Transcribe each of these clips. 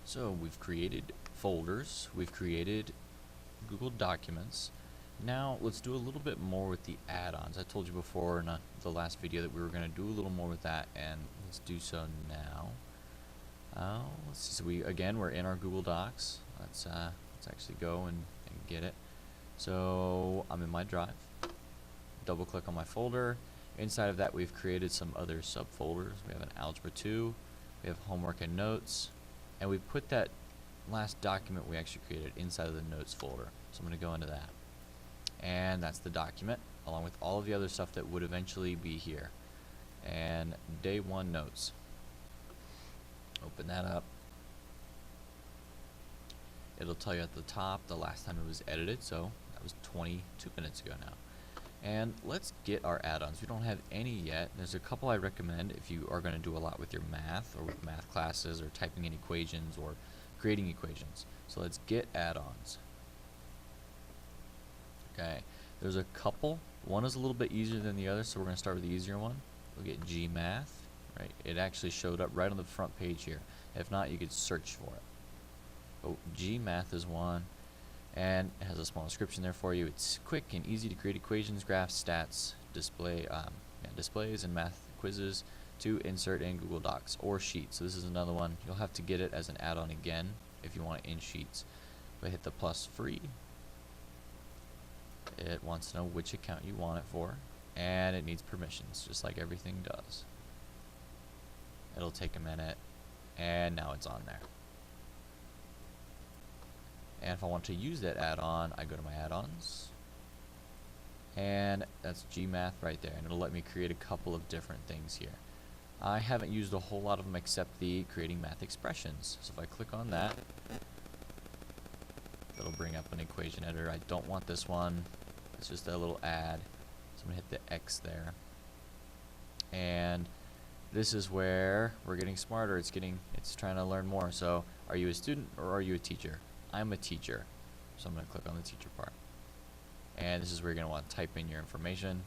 So we've created folders, we've created Google Documents. Now let's do a little bit more with the add-ons. I told you before in the last video that we were going to do a little more with that, and let's do so now. Let's see. So we're in our Google Docs. Let's actually go and get it. So I'm in my drive. Double click on my folder. Inside of that, we've created some other subfolders. We have an Algebra 2. We have homework and notes, and we put that last document we actually created inside of the notes folder. So I'm going to go into that, and that's the document along with all of the other stuff that would eventually be here. And day 1 notes. Open that up. It'll tell you at the top the last time it was edited, so that was 22 minutes ago now. And let's get our add-ons. We don't have any yet. There's a couple I recommend if you are going to do a lot with your math or with math classes or typing in equations or creating equations. So let's get add-ons. Okay, there's a couple. One is a little bit easier than the other, so we're going to start with the easier one. We'll get GMath. Right, it actually showed up right on the front page here. If not, you could search for it. Oh, GMath is one. And it has a small description there for you. It's quick and easy to create equations, graphs, stats, displays, and math quizzes to insert in Google Docs or Sheets. So this is another one. You'll have to get it as an add-on again if you want it in Sheets. But hit the plus free. It wants to know which account you want it for, and it needs permissions, just like everything does. It'll take a minute, and now it's on there. And if I want to use that add-on, I go to my add-ons, and that's GMath right there, and it'll let me create a couple of different things here. I haven't used a whole lot of them except the creating math expressions. So if I click on that, it'll bring up an equation editor. I don't want this one. It's just a little add. So I'm going to hit the X there. And this is where we're getting smarter. It's trying to learn more. So are you a student or are you a teacher? I'm a teacher, so I'm going to click on the teacher part. And this is where you're going to want to type in your information.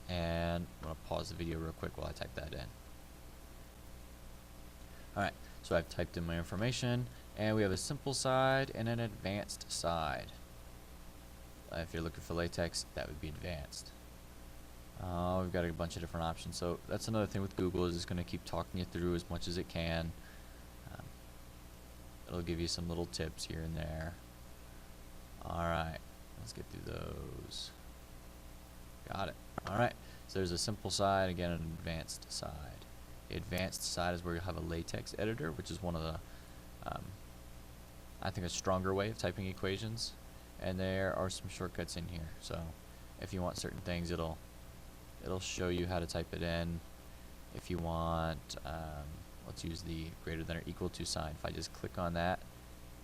And I'm going to pause the video real quick while I type that in. Alright, so I've typed in my information, and we have a simple side and an advanced side. If you're looking for latex, that would be advanced. We've got a bunch of different options. So that's another thing with Google, is it's going to keep talking you through as much as it can. It'll give you some little tips here and there. Alright, let's get through those. Got it. Alright, so there's a simple side, again an advanced side. The advanced side is where you have a Latex Editor, which is one of the, I think, a stronger way of typing equations. And there are some shortcuts in here. So if you want certain things, it'll show you how to type it in. If you want, let's use the greater than or equal to sign. If I just click on that,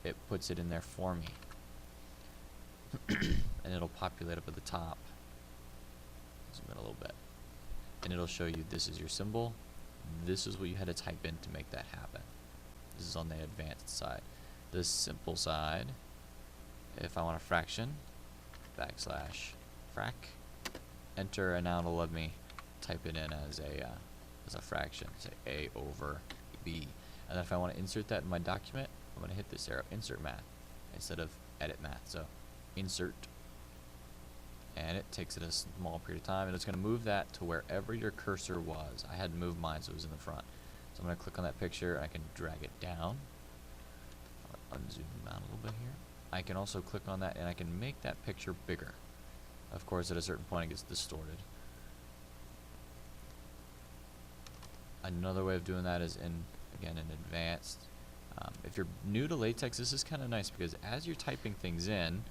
it puts it in there for me. And it'll populate up at the top. Zoom in a little bit. And it'll show you this is your symbol. This is what you had to type in to make that happen. This is on the advanced side. The simple side, if I want a fraction, \frac, enter, and now it'll let me type it in as a fraction, say a over b. And then if I want to insert that in my document, I'm going to hit this arrow, insert math, instead of edit math. So insert, and it takes it a small period of time, and it's going to move that to wherever your cursor was. I had to move mine so it was in the front. So I'm going to click on that picture, and I can drag it down. I'll unzoom out a little bit here. I can also click on that, and I can make that picture bigger. Of course, at a certain point, it gets distorted. Another way of doing that is in advanced. If you're new to latex, this is kind of nice because as you're typing things in,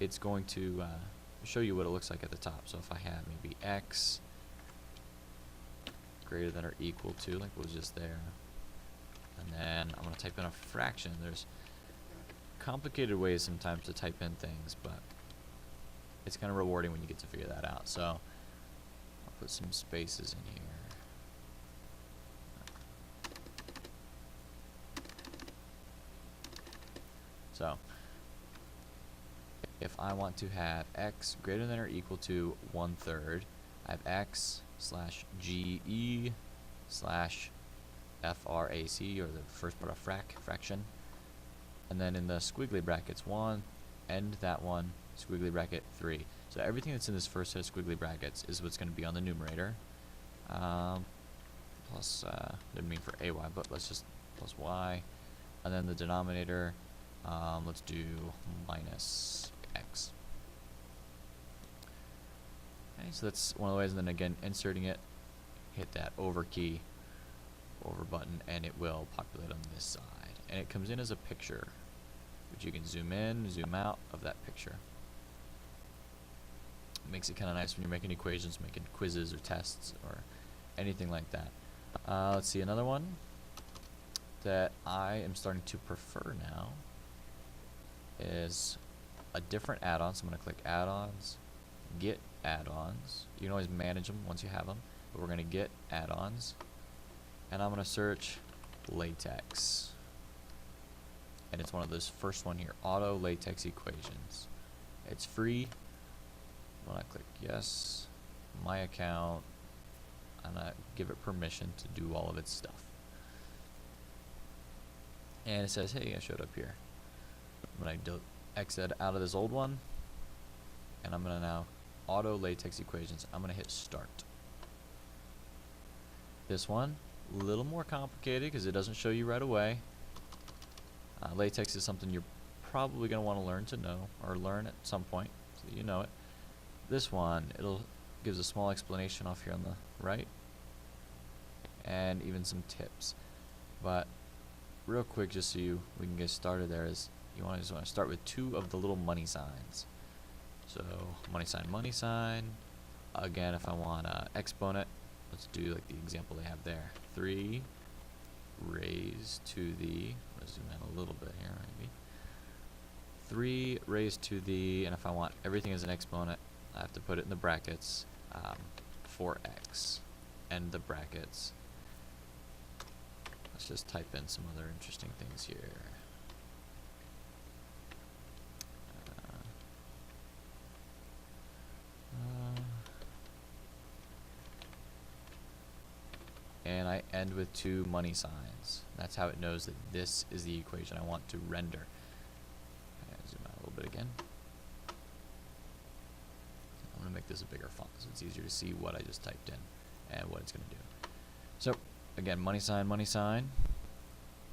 it's going to show you what it looks like at the top. So if I have maybe x greater than or equal to, like it was just there, and then I'm going to type in a fraction. There's complicated ways sometimes to type in things, but it's kind of rewarding when you get to figure that out. So I'll put some spaces in here. So if I want to have x greater than or equal to 1/3, I have x / GE / FRAC, or the first part of fraction, and then in the squiggly brackets 1, end that one, squiggly bracket 3. So everything that's in this first set of squiggly brackets is what's going to be on the numerator. Plus, didn't mean for AY, but let's just plus Y. And then the denominator, let's do minus X. Okay, so that's one of the ways. And then again, inserting it, hit that over key, over button, and it will populate on this side. And it comes in as a picture, which you can zoom in, zoom out of that picture. It makes it kind of nice when you're making equations, making quizzes or tests or anything like that. Let's see, another one that I am starting to prefer now is a different add-on. So I'm going to click add-ons, get add-ons. You can always manage them once you have them, but we're going to get add-ons, and I'm going to search latex. And it's one of those first one here, auto latex equations. It's free. When I click yes, my account, I'm going to give it permission to do all of its stuff. And it says, hey, I showed up here. I'm going to exit out of this old one, and I'm going to now auto latex equations. I'm going to hit start. This one, a little more complicated because it doesn't show you right away. Latex is something you're probably going to want to learn to know, or learn at some point, so you know it. This one, gives a small explanation off here on the right, and even some tips. But real quick, just so we can get started, there is you just want to start with 2 of the little money signs. So money sign. Again, if I want exponent, let's do like the example they have there. 3 raised to the, let's zoom in a little bit here maybe. 3 raised to the, and if I want everything as an exponent, I have to put it in the brackets, 4x, end the brackets. Let's just type in some other interesting things here. And I end with 2 money signs. That's how it knows that this is the equation I want to render. Zoom out a little bit again. I'm going to make this a bigger font so it's easier to see what I just typed in and what it's going to do. So again, money sign,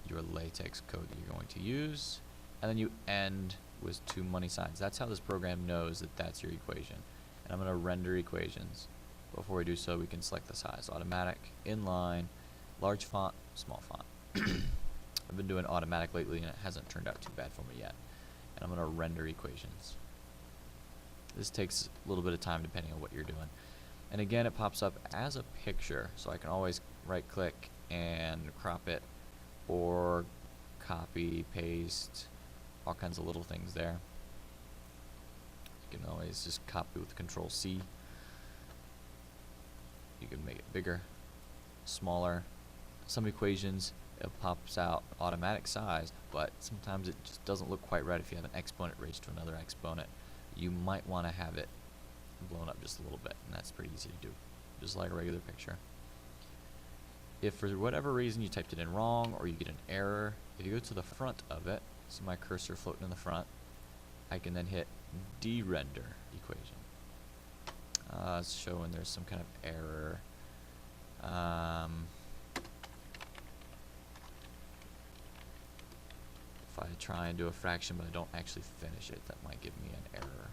your latex code that you're going to use, and then you end with 2 money signs. That's how this program knows that that's your equation. And I'm going to render equations. Before we do so, we can select the size. Automatic, inline, large font, small font. I've been doing automatic lately and it hasn't turned out too bad for me yet. And I'm going to render equations. This takes a little bit of time depending on what you're doing. And again, it pops up as a picture, so I can always right click and crop it, or copy, paste, all kinds of little things there. You can always just copy with Control C. You can make it bigger, smaller. Some equations, it pops out automatic size, but sometimes it just doesn't look quite right if you have an exponent raised to another exponent. You might want to have it blown up just a little bit, and that's pretty easy to do, just like a regular picture. If for whatever reason you typed it in wrong or you get an error, if you go to the front of it, see my cursor floating in the front, I can then hit de-render equation. It's showing there's some kind of error. If I try and do a fraction but I don't actually finish it, that might give me an error.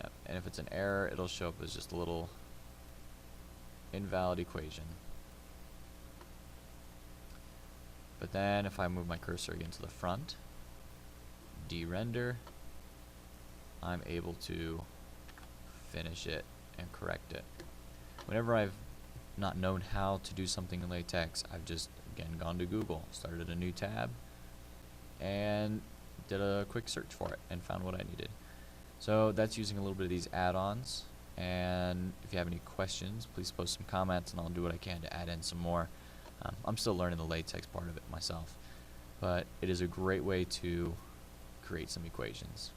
Yep. And if it's an error, it'll show up as just a little invalid equation. But then if I move my cursor again to the front, de-render, I'm able to finish it and correct it. Whenever I've not known how to do something in latex, I've just again gone to Google, started a new tab, and did a quick search for it and found what I needed. So that's using a little bit of these add-ons, and if you have any questions, please post some comments and I'll do what I can to add in some more. I'm still learning the latex part of it myself, but it is a great way to create some equations.